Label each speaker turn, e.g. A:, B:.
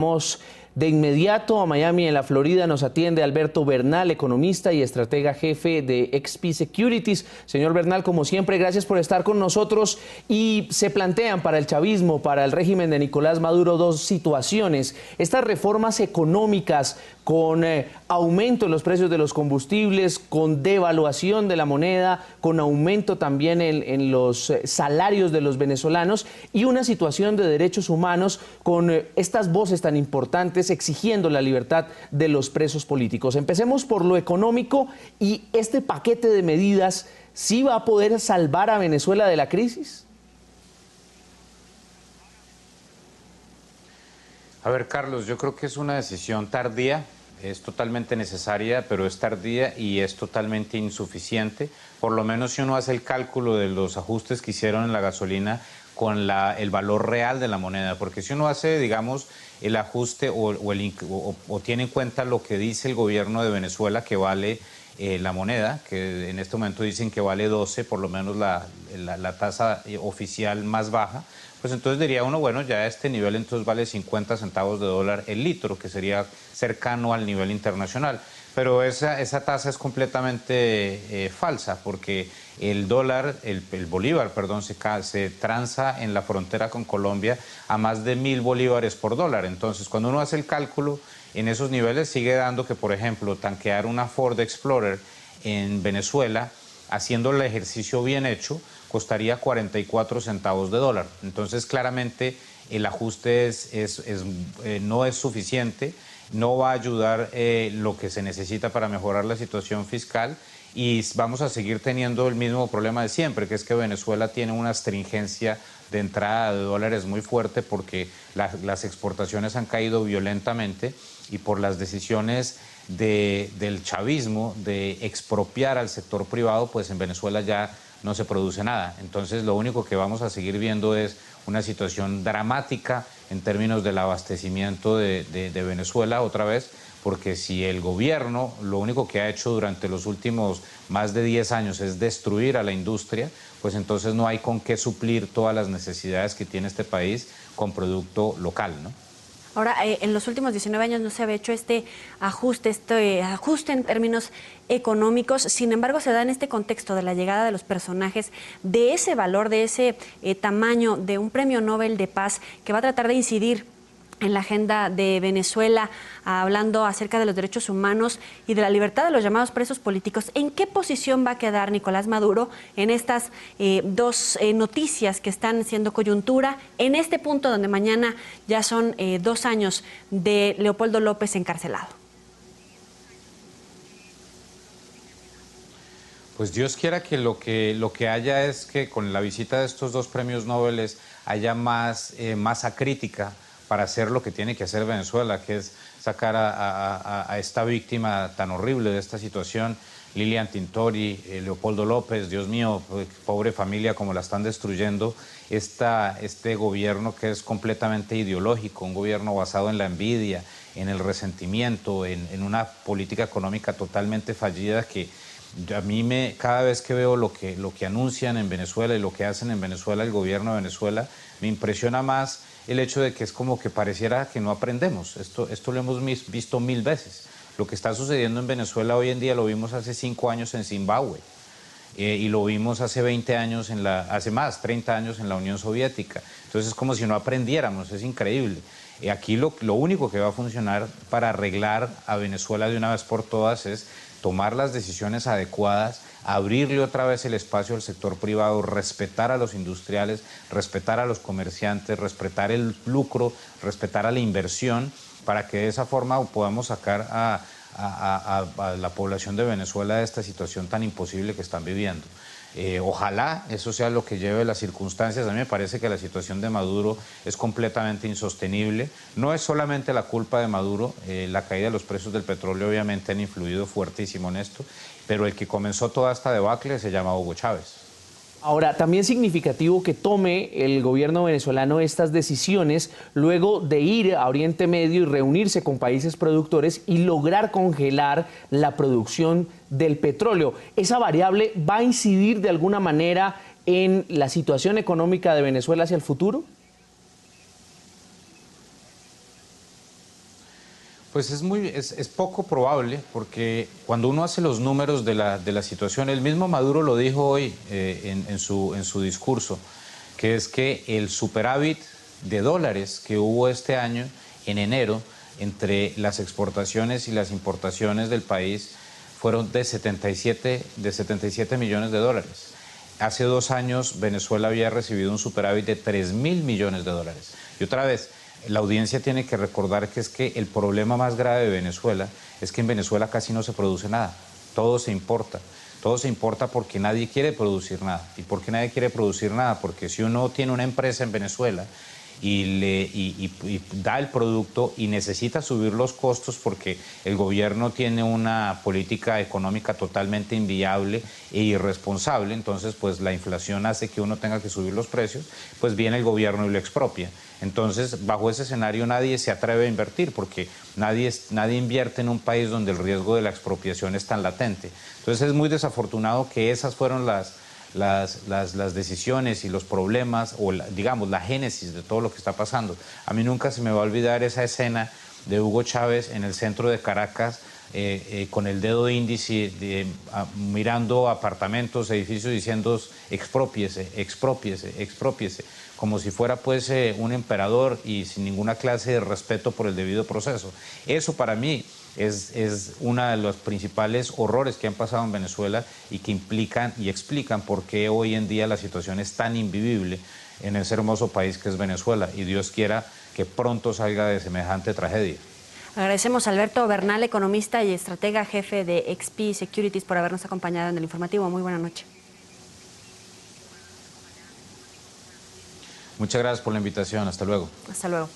A: Vamos de inmediato a Miami, en la Florida. Nos atiende Alberto Bernal, economista y estratega jefe de XP Securities. Señor Bernal, como siempre, gracias por estar con nosotros. Y se plantean para el chavismo, para el régimen de Nicolás Maduro, dos situaciones. Estas reformas económicas con aumento en los precios de los combustibles, con devaluación de la moneda, con aumento también en los salarios de los venezolanos, y una situación de derechos humanos con estas voces tan importantes exigiendo la libertad de los presos políticos. Empecemos por lo económico, y este paquete de medidas, ¿sí va a poder salvar a Venezuela de la crisis?
B: A ver, Carlos, yo creo que es una decisión tardía, es totalmente necesaria, pero es tardía y es totalmente insuficiente. Por lo menos si uno hace el cálculo de los ajustes que hicieron en la gasolina con el valor real de la moneda, porque si uno hace, digamos, el ajuste o tiene en cuenta lo que dice el gobierno de Venezuela que vale la moneda, que en este momento dicen que vale 12, por lo menos la tasa oficial más baja, pues entonces diría uno, bueno, ya a este nivel entonces vale 50 centavos de dólar el litro, que sería cercano al nivel internacional. Pero esa tasa es completamente falsa, porque el dólar, el bolívar, perdón, se transa en la frontera con Colombia a más de 1.000 bolívares por dólar. Entonces, cuando uno hace el cálculo en esos niveles, sigue dando que, por ejemplo, tanquear una Ford Explorer en Venezuela, haciendo el ejercicio bien hecho, costaría 44 centavos de dólar. Entonces, claramente, el ajuste no es suficiente, no va a ayudar lo que se necesita para mejorar la situación fiscal, y vamos a seguir teniendo el mismo problema de siempre, que es que Venezuela tiene una astringencia de entrada de dólares muy fuerte, porque las exportaciones han caído violentamente, y por las decisiones del chavismo de expropiar al sector privado, pues en Venezuela ya no se produce nada. Entonces lo único que vamos a seguir viendo es una situación dramática en términos del abastecimiento de Venezuela otra vez, porque si el gobierno lo único que ha hecho durante los últimos más de 10 años es destruir a la industria, pues entonces no hay con qué suplir todas las necesidades que tiene este país con producto local, ¿no?
C: Ahora, en los últimos 19 años no se había hecho este ajuste en términos económicos. Sin embargo, se da en este contexto de la llegada de los personajes de ese valor, de ese tamaño, de un premio Nobel de Paz que va a tratar de incidir en la agenda de Venezuela, hablando acerca de los derechos humanos y de la libertad de los llamados presos políticos. ¿En qué posición va a quedar Nicolás Maduro en estas dos noticias que están siendo coyuntura, en este punto donde mañana ya son 2 años de Leopoldo López encarcelado?
B: Pues Dios quiera que lo que haya es que con la visita de estos dos premios Nobel haya más masa crítica para hacer lo que tiene que hacer Venezuela, que es sacar a esta víctima tan horrible de esta situación, Lilian Tintori, Leopoldo López. Dios mío, pobre familia, como la están destruyendo, este gobierno que es completamente ideológico, un gobierno basado en la envidia, en el resentimiento, en una política económica totalmente fallida, que a mí cada vez que veo lo que anuncian en Venezuela y lo que hacen en Venezuela, el gobierno de Venezuela, me impresiona más el hecho de que es como que pareciera que no aprendemos. Esto lo hemos visto 1000 veces. Lo que está sucediendo en Venezuela hoy en día lo vimos hace 5 años en Zimbabue, y lo vimos hace 20 años, hace más, 30 años en la Unión Soviética. Entonces es como si no aprendiéramos, es increíble. Aquí lo único que va a funcionar para arreglar a Venezuela de una vez por todas es tomar las decisiones adecuadas, abrirle otra vez el espacio al sector privado, respetar a los industriales, respetar a los comerciantes, respetar el lucro, respetar a la inversión, para que de esa forma podamos sacar a la población de Venezuela de esta situación tan imposible que están viviendo. Ojalá eso sea lo que lleve las circunstancias. A mí me parece que la situación de Maduro es completamente insostenible. No es solamente la culpa de Maduro, la caída de los precios del petróleo obviamente han influido fuertísimo en esto, pero el que comenzó toda esta debacle se llama Hugo Chávez.
A: Ahora, también significativo que tome el gobierno venezolano estas decisiones luego de ir a Oriente Medio y reunirse con países productores y lograr congelar la producción del petróleo. ¿Esa variable va a incidir de alguna manera en la situación económica de Venezuela hacia el futuro?
B: Pues es poco probable, porque cuando uno hace los números de la situación, el mismo Maduro lo dijo hoy en su discurso, que es que el superávit de dólares que hubo este año, en enero, entre las exportaciones y las importaciones del país, fueron de 77 millones de dólares. Hace 2 años Venezuela había recibido un superávit de 3.000 millones de dólares. Y otra vez, la audiencia tiene que recordar que es que el problema más grave de Venezuela es que en Venezuela casi no se produce nada, todo se importa. Todo se importa porque nadie quiere producir nada. ¿Y por qué nadie quiere producir nada? Porque si uno tiene una empresa en Venezuela y da el producto y necesita subir los costos porque el gobierno tiene una política económica totalmente inviable e irresponsable, entonces pues la inflación hace que uno tenga que subir los precios, pues viene el gobierno y lo expropia. Entonces, bajo ese escenario nadie se atreve a invertir porque nadie invierte en un país donde el riesgo de la expropiación es tan latente. Entonces es muy desafortunado que esas fueron las decisiones y los problemas, o digamos, la génesis de todo lo que está pasando. A mí nunca se me va a olvidar esa escena de Hugo Chávez en el centro de Caracas, con el dedo índice mirando apartamentos, edificios, diciendo exprópiese, exprópiese, exprópiese, como si fuera pues un emperador y sin ninguna clase de respeto por el debido proceso. Eso para mí es uno de los principales horrores que han pasado en Venezuela y que implican y explican por qué hoy en día la situación es tan invivible en ese hermoso país que es Venezuela, y Dios quiera que pronto salga de semejante tragedia.
C: Agradecemos a Alberto Bernal, economista y estratega jefe de XP Securities, por habernos acompañado en el informativo. Muy buena noche.
B: Muchas gracias por la invitación. Hasta luego.
C: Hasta luego.